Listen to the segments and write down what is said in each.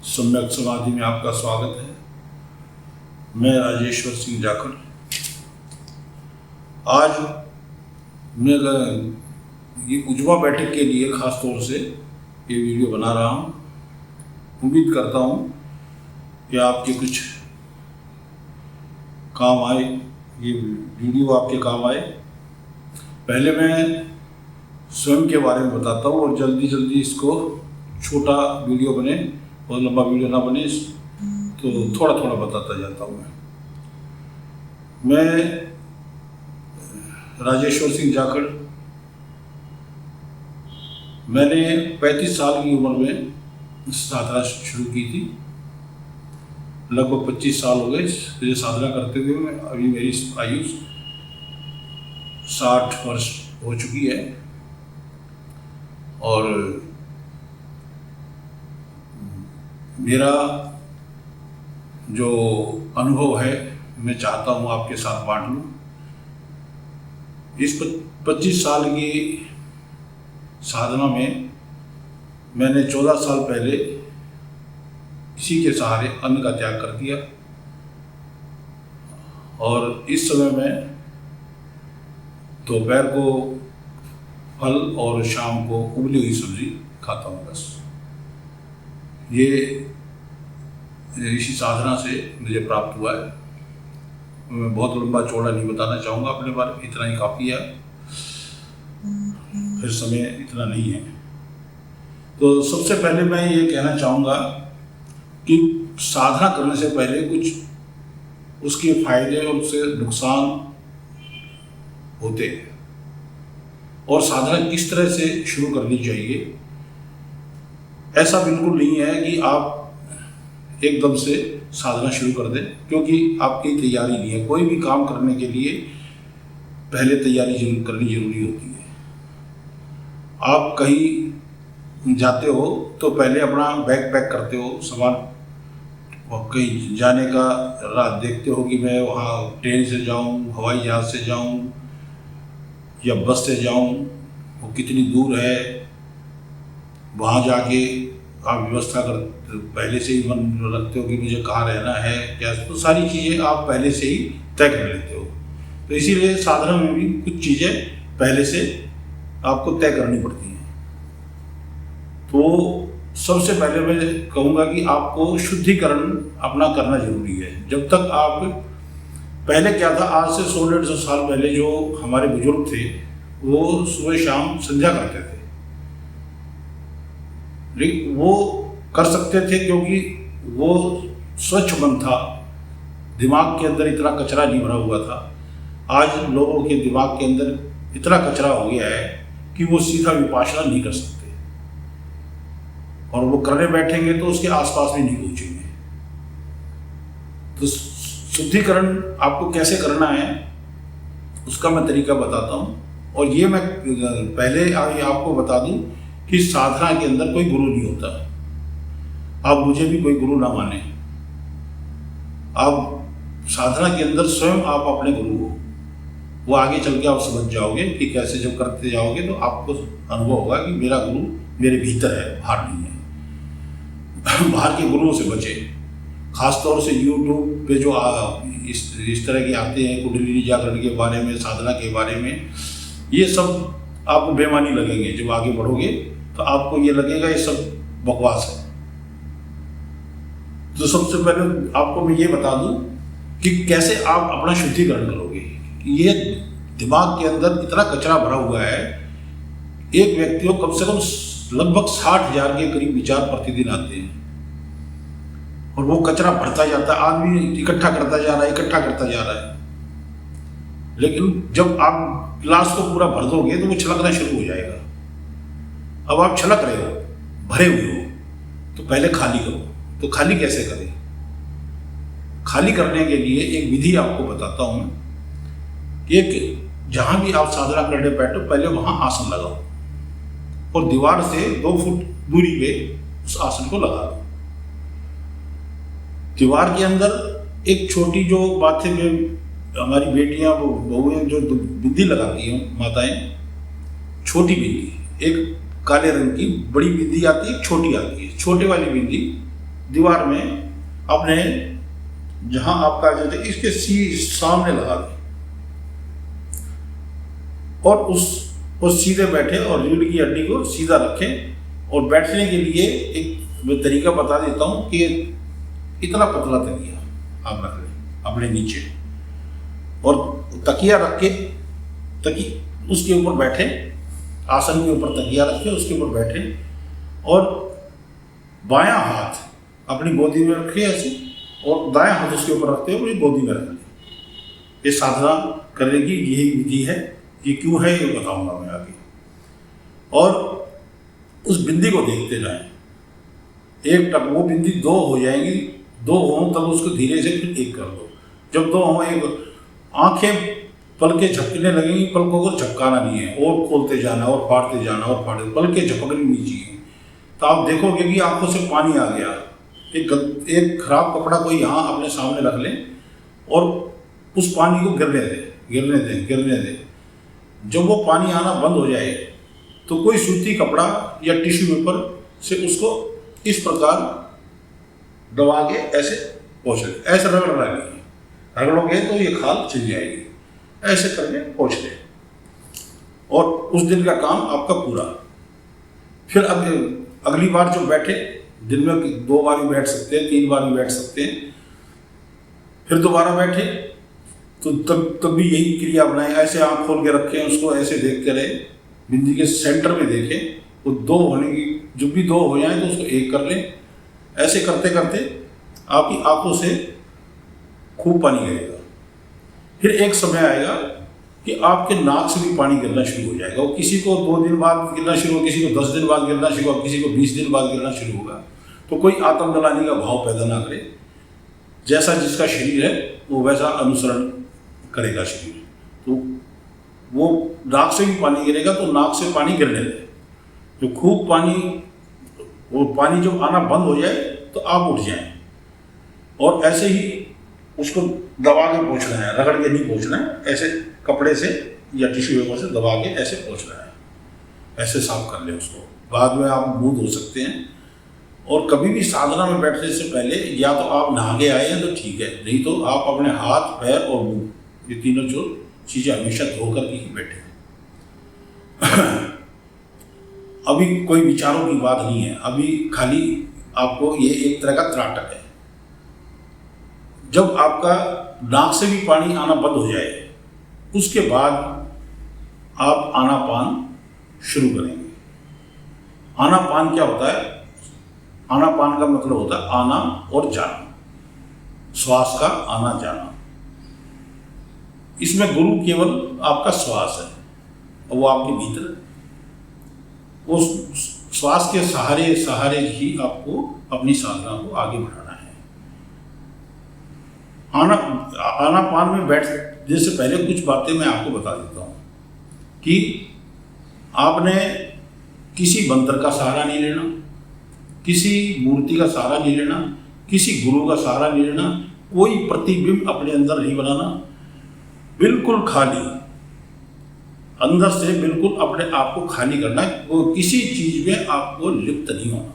सम्यक समाधि में आपका स्वागत है। मैं राजेश्वर सिंह जाखड़। आज मैं ये उज्ज्वला बैठक के लिए ख़ास तौर से ये वीडियो बना रहा हूँ। उम्मीद करता हूँ कि आपके कुछ काम आए, ये वीडियो आपके काम आए। पहले मैं स्वयं के बारे में बताता हूँ और जल्दी जल्दी इसको छोटा वीडियो बने और लंबा वीडियो ना बने, तो थोड़ा थोड़ा बताता जाता हूँ। मैं राजेश्वर सिंह जाखड़, मैंने 35 साल की उम्र में साधना शुरू की थी। लगभग 25 साल हो गए मुझे साधना करते हुए। अभी मेरी आयु 60 वर्ष हो चुकी है और मेरा जो अनुभव है मैं चाहता हूँ आपके साथ बांट लूँ। इस 25 साल की साधना में मैंने 14 साल पहले किसी के सहारे अन्न का त्याग कर दिया और इस समय मैं दोपहर को फल और शाम को उबली हुई सब्जी खाता हूँ। बस ये इसी साधना से मुझे प्राप्त हुआ है। मैं बहुत लंबा चौड़ा नहीं बताना चाहूँगा अपने बारे में, इतना ही काफ़ी है, फिर समय इतना नहीं है। तो सबसे पहले मैं ये कहना चाहूँगा कि साधना करने से पहले कुछ उसके फायदे और उससे नुकसान होते हैं और साधना किस तरह से शुरू करनी चाहिए। ऐसा बिल्कुल नहीं है कि आप एकदम से साधना शुरू कर दें, क्योंकि आपकी तैयारी नहीं है। कोई भी काम करने के लिए पहले तैयारी करनी जरूरी होती है। आप कहीं जाते हो तो पहले अपना बैग पैक करते हो, सामान, और कहीं जाने का राह देखते हो कि मैं वहाँ ट्रेन से जाऊँ, हवाई जहाज़ से जाऊँ या बस से जाऊँ, वो कितनी दूर है। वहाँ जाके आप व्यवस्था कर पहले से ही मन रखते हो कि मुझे कहाँ रहना है, क्या, तो सारी चीज़ें आप पहले से ही तय कर लेते हो। तो इसीलिए साधना में भी कुछ चीज़ें पहले से आपको तय करनी पड़ती हैं। तो सबसे पहले मैं कहूँगा कि आपको शुद्धिकरण अपना करना जरूरी है। जब तक आप, पहले क्या था, आज से 100-150 साल पहले जो हमारे बुजुर्ग थे वो सुबह शाम संध्या करते थे। लेकिन वो कर सकते थे क्योंकि वो स्वच्छ मन था, दिमाग के अंदर इतना कचरा नहीं भरा हुआ था। आज लोगों के दिमाग के अंदर इतना कचरा हो गया है कि वो सीधा विपासना नहीं कर सकते और वो करने बैठेंगे तो उसके आसपास भी नहीं पहुंचेंगे। तो शुद्धिकरण आपको कैसे करना है उसका मैं तरीका बताता हूँ। और ये मैं पहले आपको बता दूं कि साधना के अंदर कोई गुरु नहीं होता। आप मुझे भी कोई गुरु ना माने। आप साधना के अंदर स्वयं आप अपने गुरु हो। वो आगे चल के आप समझ जाओगे कि कैसे जब करते जाओगे तो आपको अनुभव होगा कि मेरा गुरु मेरे भीतर है, बाहर नहीं है। बाहर के गुरुओं से बचे। खासतौर से यूट्यूब पे जो इस तरह के आते हैं कुंडलिनी जागरण के बारे में, साधना के बारे में, ये सब आपको बेमानी लगेंगे। जब आगे बढ़ोगे तो आपको ये लगेगा ये सब बकवास है। तो सबसे पहले आपको मैं ये बता दूं कि कैसे आप अपना शुद्धिकरण करोगे। ये दिमाग के अंदर इतना कचरा भरा हुआ है, एक व्यक्ति को कम से कम लगभग 60,000 के करीब विचार प्रतिदिन आते हैं और वो कचरा बढ़ता जाता है। आदमी इकट्ठा करता जा रहा है, लेकिन जब आप गिलास को पूरा भर दोगे तो वो छलकना शुरू हो जाएगा। अब आप छलक रहे हो, भरे हुए हो, तो पहले खाली करो। तो खाली कैसे करें? खाली करने के लिए एक विधि आपको बताता हूं। एक, जहां भी आप साधना करने बैठो पहले वहां आसन लगाओ और दीवार से 2 फुट दूरी पे उस आसन को लगा दो। दीवार के अंदर एक छोटी, जो माथे में हमारी बेटियां बहुएं जो बिंदी लगाती हैं, माताएं, छोटी बिंदी, एक काले रंग की बड़ी बिंदी आती है, एक छोटी आती है। छोटे वाली बिंदी दीवार में अपने जहां आपका जो इसके सामने लगा दें और उस सीधे बैठे और रीढ़ की हड्डी को सीधा रखें। और बैठने के लिए एक मैं तरीका बता देता हूं कि इतना पतला तकिया आप रख लें अपने नीचे और तकिया रख के उसके ऊपर बैठे, आसन के ऊपर तकिया रखें, उसके ऊपर बैठे और बायां हाथ अपनी गोदी में रखें ऐसे और दायां हाथ उसके ऊपर रखते हुए अपनी गोदी में रख लें। ये साधना करने की यही विधि है। ये क्यों है ये बताऊंगा मैं आगे। और उस बिंदी को देखते जाएं, एक टक वो बिंदी दो हो जाएंगी, दो हो तब उसको धीरे से फिर एक कर दो। जब दो हो एक आंखें पलके झपकने लगेंगी, पलकों को झपकाना नहीं है और खोलते जाना और फाड़ते जाना और फाड़ते, पलके झपकनी नहीं चाहिए। तो आप देखोगे कि आंखों से पानी आ गया। एक खराब कपड़ा कोई यहाँ अपने सामने रख लें और उस पानी को गिरने दें। जब वो पानी आना बंद हो जाए तो कोई सूती कपड़ा या टिश्यू पेपर से उसको इस प्रकार दबा के ऐसे पोंछ लें। ऐसे रगड़ोगे तो ये खाल छिल जाएगी। ऐसे करके पोंछ लें और उस दिन का काम आपका पूरा। फिर अगली बार जो बैठे, दिन में 2 बार भी बैठ सकते हैं, 3 बार भी बैठ सकते हैं। फिर दोबारा बैठे तो तब भी यही क्रिया बनाएं। ऐसे आँख खोल के रखें, उसको ऐसे देखते रहे, बिंदी के सेंटर में देखें। वो 2 होने की, जब भी 2 हो जाए तो उसको 1 कर लें। ऐसे करते करते आपकी आंखों से खूब पानी गिरेगा। फिर एक समय आएगा कि आपके नाक से भी पानी गिरना शुरू हो जाएगा। वो किसी को 2 दिन बाद गिरना शुरू हो, किसी को 10 दिन बाद गिरना शुरू हो, किसी को 20 दिन बाद गिरना शुरू होगा। तो कोई आत्म दलानी का भाव पैदा ना करे। जैसा जिसका शरीर है वो वैसा अनुसरण करेगा शरीर। तो वो नाक से भी पानी गिरेगा तो नाक से पानी गिरने दे। जो खूब पानी, वो पानी जब आना बंद हो जाए तो आप उठ जाएं और ऐसे ही उसको दबा के पोंछना है, रगड़ के नहीं पोंछना है। ऐसे कपड़े से या टिश्यू पेपर से दबा के ऐसे पोंछना है। ऐसे साफ कर ले उसको। बाद में आप मुंह धो सकते हैं। और कभी भी साधना में बैठने से पहले या तो आप नहा के आए हैं तो ठीक है, नहीं तो आप अपने हाथ, पैर और मुंह, ये तीनों जो चीज़ें हमेशा धोकर के ही बैठे। अभी कोई विचारों की बात नहीं है, अभी खाली आपको ये एक तरह का त्राटक है। जब आपका नाक से भी पानी आना बंद हो जाए उसके बाद आप आनापान शुरू करेंगे। आनापान क्या होता है? आनापान का मतलब होता है आना और जाना, श्वास का आना जाना। इसमें गुरु केवल आपका श्वास है और वो आपके भीतर, वो श्वास के सहारे ही आपको अपनी साधना को आगे बढ़ाना है। आनापान में बैठने से पहले कुछ बातें मैं आपको बता देता हूँ कि आपने किसी मंत्र का सहारा नहीं लेना, किसी मूर्ति का सहारा नहीं लेना, किसी गुरु का सहारा नहीं लेना, कोई प्रतिबिंब अपने अंदर नहीं बनाना। बिल्कुल खाली, अंदर से बिल्कुल अपने आप को खाली करना है। वो किसी चीज में आपको लिप्त नहीं होना।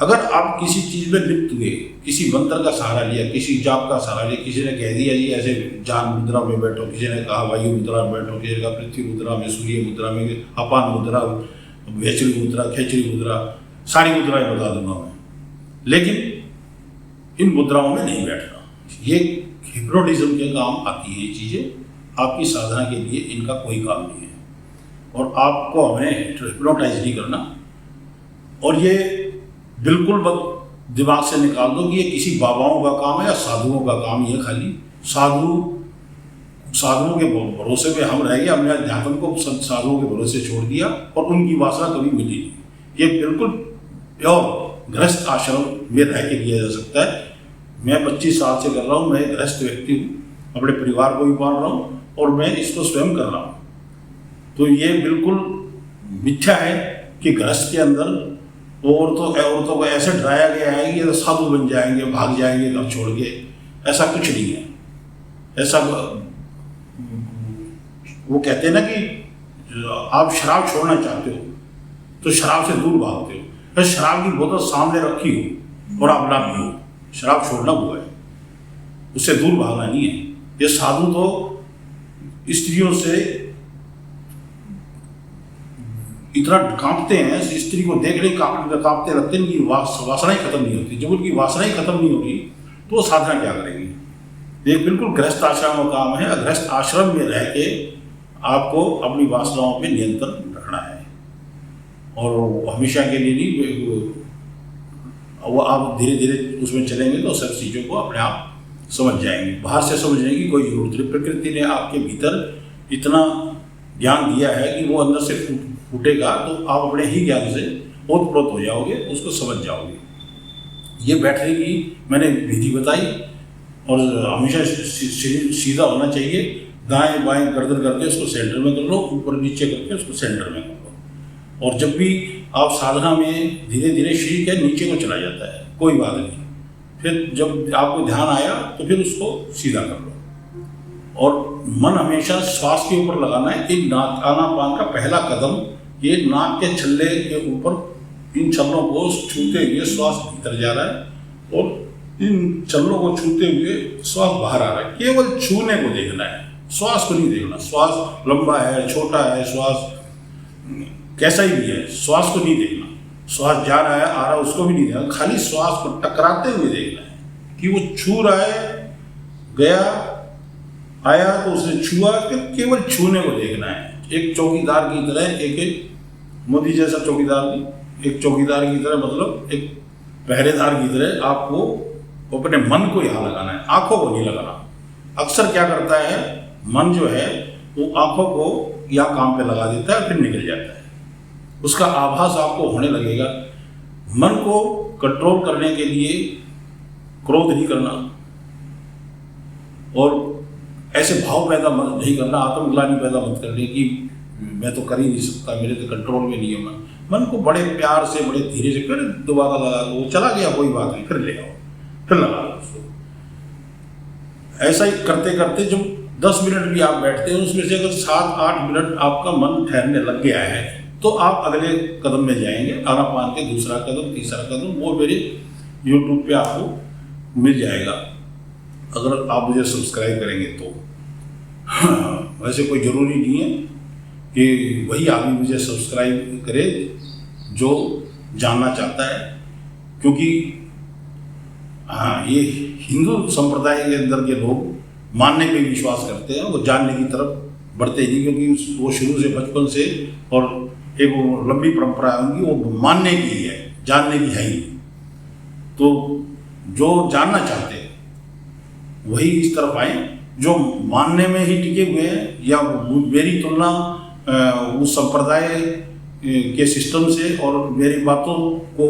अगर आप किसी चीज में लिप्त हुए, किसी मंत्र का सहारा लिया, किसी जाप का सहारा लिया, किसी ने कह दिया जी ऐसे जान मुद्रा में बैठो, किसी ने कहा वायु मुद्रा में बैठो, किसी ने कहा पृथ्वी मुद्रा में, सूर्य मुद्रा में, अपान मुद्रा, वेचरी मुद्रा, खेचरी मुद्रा, सारी मुद्राएं बता दूंगा मैं, लेकिन इन मुद्राओं में नहीं बैठना। ये हिप्नोटिज्म के काम आती है ये चीज़ें। आपकी साधना के लिए इनका कोई काम नहीं है और आपको हमें हिप्नोटाइज नहीं करना। और ये बिल्कुल दिमाग से निकाल दो कि ये किसी बाबाओं का काम है या साधुओं का काम। ये खाली साधुओं के भरोसे पे हम रह गए, हमने अध्यात्म को साधुओं के भरोसे छोड़ दिया और उनकी वासना कभी मिली नहीं। ये बिल्कुल प्योर गृहस्थ आश्रम में रह के किया जा सकता है। मैं 25 साल से कर रहा हूँ, मैं गृहस्थ व्यक्ति हूँ, अपने परिवार को भी पाल रहा हूँ और मैं इसको स्वयं कर रहा हूँ। तो ये बिल्कुल मिथ्या है कि गृहस्थ के अंदर औरतों को ऐसे डराया गया है कि ये तो साधु बन जाएंगे, भाग जाएंगे घर छोड़ के। ऐसा कुछ नहीं है। ऐसा वो कहते हैं ना कि आप शराब छोड़ना चाहते हो तो शराब से दूर भागते हो, फिर शराब की बोतल सामने रखी हो और आप ना पियो, शराब छोड़ना हुआ है, उससे दूर भागना नहीं है। ये साधु तो स्त्रियों से इतना कांपते हैं, स्त्री को देख रहे कांपते लगते हैं कि वासना ही खत्म नहीं होती। जब उनकी वासना ही खत्म नहीं होगी तो वो साधना क्या करेंगे। ये बिल्कुल गृहस्थ आश्रम का काम है। गृहस्थ आश्रम में रह के आपको अपनी वासनाओं पे नियंत्रण रखना है, और हमेशा के लिए नहीं, वो आप धीरे धीरे उसमें चलेंगे तो सब चीज़ों को अपने आप समझ जाएंगे। बाहर से समझने की कोई जरूरत नहीं। प्रकृति ने आपके भीतर इतना ज्ञान दिया है कि वो अंदर से फूटेगा तो आप अपने ही ज्ञान से ओतप्रोत हो जाओगे, उसको समझ जाओगे। ये बैठने की मैंने विधि बताई, और हमेशा सीधा होना चाहिए। दाएं बाएं गर्दन करके उसको सेंटर में कर लो, ऊपर नीचे करके उसको सेंटर में कर लो। और जब भी आप साधना में धीरे धीरे शरीर के नीचे को चला जाता है, कोई बात नहीं, फिर जब आपको ध्यान आया तो फिर उसको सीधा कर लो। और मन हमेशा श्वास के ऊपर लगाना है। एक नाक आनापान का पहला कदम, ये नाक के छल्ले के ऊपर इन छल्लों को छूते हुए श्वास भीतर जा रहा है और इन छल्लों को छूते हुए श्वास बाहर आ रहा है। केवल छूने को देखना है, श्वास को नहीं देखना। श्वास लंबा है, छोटा है, श्वास कैसा ही भी है, श्वास को नहीं देखना। श्वास जा रहा है, आ रहा है, उसको भी नहीं देखना। खाली श्वास को टकराते हुए देखना है कि वो छू रहा है, गया आया तो उसने छुआ, फिर केवल छूने को देखना है। एक चौकीदार की तरह, एक मोदी जैसा चौकीदार नहीं, एक चौकीदार की तरह, मतलब एक पहरेदार की तरह आपको अपने मन को यहाँ लगाना है, आंखों को नहीं लगाना। अक्सर क्या करता है मन जो है वो आंखों को यहाँ काम पे लगा देता है, फिर निकल जाता है। उसका आभास आपको होने लगेगा। मन को कंट्रोल करने के लिए क्रोध नहीं करना, और ऐसे भाव पैदा नहीं करना, आत्मग्लानि पैदा मत करने की मैं तो कर ही नहीं सकता, मेरे तो कंट्रोल में नहीं है मन। मन को बड़े प्यार से, बड़े धीरे से, फिर दोबारा लगा दो, चला गया कोई बात नहीं, फिर ले आओ, फिर लगा लो उसको। ऐसा ही करते करते जब 10 मिनट भी आप बैठते हैं, उसमें से अगर 7-8 मिनट आपका मन ठहरने लग गया है तो आप अगले कदम में जाएंगे। आनापान के दूसरा कदम, तीसरा कदम, वो मेरे YouTube पे आपको मिल जाएगा अगर आप मुझे सब्सक्राइब करेंगे तो। हाँ, वैसे कोई ज़रूरी नहीं है कि वही आदमी मुझे सब्सक्राइब करे जो जानना चाहता है, क्योंकि हाँ, ये हिंदू संप्रदाय के अंदर के लोग मानने पे विश्वास करते हैं, वो जानने की तरफ बढ़ते नहीं, क्योंकि वो शुरू से बचपन से, और एक वो लंबी परंपरा है उनकी, वो मानने की ही है, जानने की है ही। तो जो जानना चाहते हैं वही इस तरफ आए, जो मानने में ही टिके हुए हैं, या मेरी तुलना उस संप्रदाय के सिस्टम से और मेरी बातों को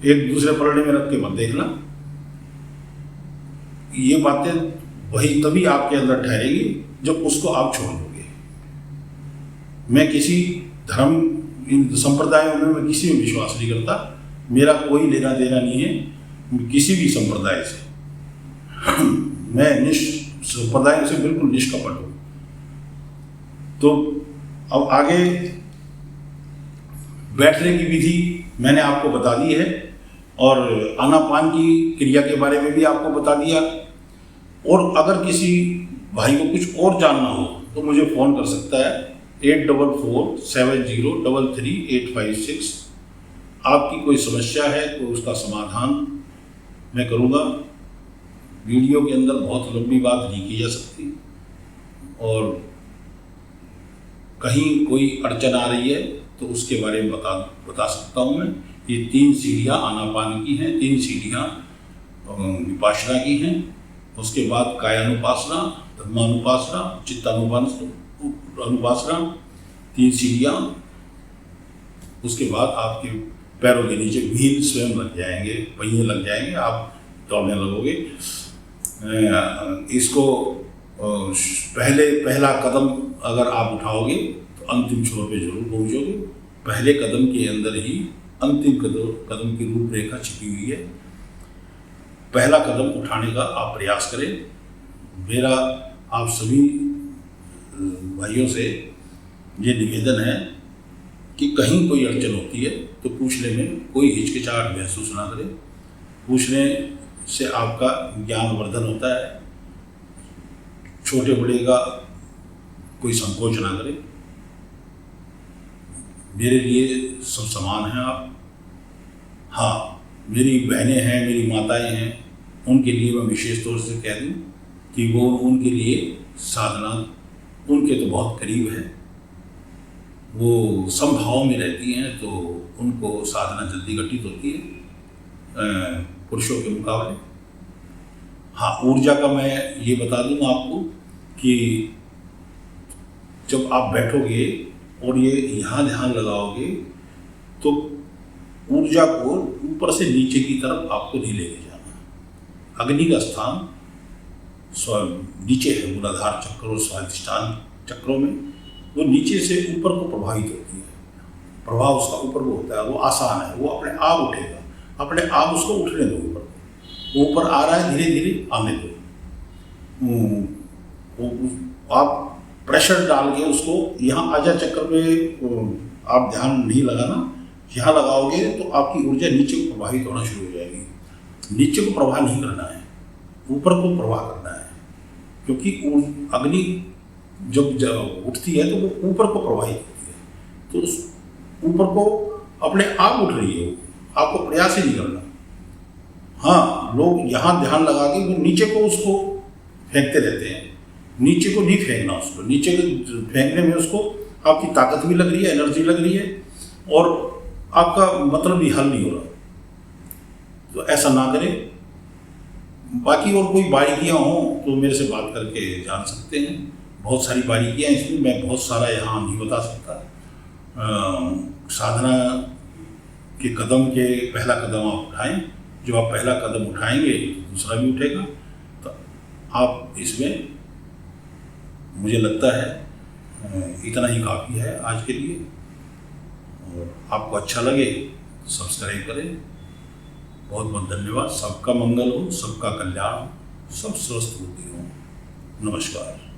एक दूसरे पलड़े में रख के मत देखना। ये बातें वही तभी आपके अंदर ठहरेगी जब उसको आप छोड़ दोगे। मैं किसी धर्म, इन संप्रदायों में मैं किसी में विश्वास नहीं करता, मेरा कोई लेना देना नहीं है किसी भी संप्रदाय से। मैं संप्रदाय से बिल्कुल निष्कपट हूँ। तो अब आगे बैठने की विधि मैंने आपको बता दी है, और आनापान की क्रिया के बारे में भी आपको बता दिया। और अगर किसी भाई को कुछ और जानना हो तो मुझे फ़ोन कर सकता है 8447033856। आपकी कोई समस्या है तो उसका समाधान मैं करूँगा। वीडियो के अंदर बहुत लंबी बात नहीं की जा सकती, और कहीं कोई अड़चन आ रही है तो उसके बारे में बता सकता हूँ मैं। ये 3 सीढ़ियाँ आनापान की हैं, 3 सीढ़ियाँ विपाशना की हैं। उसके बाद कायानुपासना, धर्मानुपासना, चित्तानुपासना, 3 सीढ़ियाँ। उसके बाद आपके पैरों के नीचे व्हील स्वयं लग जाएंगे, पहिए लग जाएंगे, आप दौड़ने लगोगे। इसको पहला कदम अगर आप उठाओगे तो अंतिम छोर पे जरूर पहुंचोगे। पहले कदम के अंदर ही अंतिम कदम की रूपरेखा छिपी हुई है। पहला कदम उठाने का आप प्रयास करें। मेरा आप सभी भाइयों से ये निवेदन है कि कहीं कोई अड़चन होती है तो पूछने में कोई हिचकिचाहट महसूस ना करें। पूछने से आपका ज्ञान वर्धन होता है। छोटे बड़े का कोई संकोच ना करें। मेरे लिए सब समान हैं आप। हाँ, मेरी बहनें हैं, मेरी माताएं हैं, उनके लिए मैं विशेष तौर से कह दूं कि वो उनके लिए साधना उनके तो बहुत करीब है। वो समभाव में रहती हैं तो उनको साधना जल्दी घटित होती है पुरुषों के मुकाबले। हाँ, ऊर्जा का मैं ये बता दूंगा आपको कि जब आप बैठोगे और ये यहाँ ध्यान लगाओगे तो ऊर्जा को ऊपर से नीचे की तरफ आपको नहीं लेके जाना। अग्नि का स्थान नीचे है, मूलाधार चक्र और स्वाधिष्ठान चक्रों में। वो नीचे से ऊपर को प्रभावित होती है, प्रभाव उसका ऊपर को होता है। वो आसान है, वो अपने आप उठेगा, अपने आप उसको उठने दो। ऊपर वो ऊपर आ रहा है, धीरे धीरे आने दो। आप प्रेशर डाल के उसको यहाँ आजा चक्र में आप ध्यान नहीं लगाना। यहाँ लगाओगे तो आपकी ऊर्जा नीचे को प्रवाहित होना शुरू हो जाएगी। नीचे को प्रवाह नहीं करना है, ऊपर को प्रवाह करना है। क्योंकि अग्नि जब उठती है तो वो ऊपर को प्रवाहित होती है। तो उस ऊपर को अपने आप उठ रही है, आपको प्रयास ही नहीं करना। हाँ, लोग यहाँ ध्यान लगा के वो नीचे को उसको फेंकते रहते हैं। नीचे को नहीं फेंकना उसको। नीचे को फेंकने में उसको आपकी ताकत भी लग रही है, एनर्जी लग रही है और आपका मतलब भी हल नहीं हो रहा। तो ऐसा ना करें। बाकी और कोई बारीकियाँ हों तो मेरे से बात करके जान सकते हैं। बहुत सारी बारीकियाँ इसमें मैं बहुत सारा यहाँ नहीं बता सकता। साधना के पहला कदम आप उठाएं। जब आप पहला कदम उठाएंगे तो दूसरा भी उठेगा। तो आप इसमें, मुझे लगता है इतना ही काफ़ी है आज के लिए। और आपको अच्छा लगे तो सब्सक्राइब करें। बहुत बहुत धन्यवाद। सबका मंगल हो, सबका कल्याण हो, सब स्वस्थ होती हो। नमस्कार।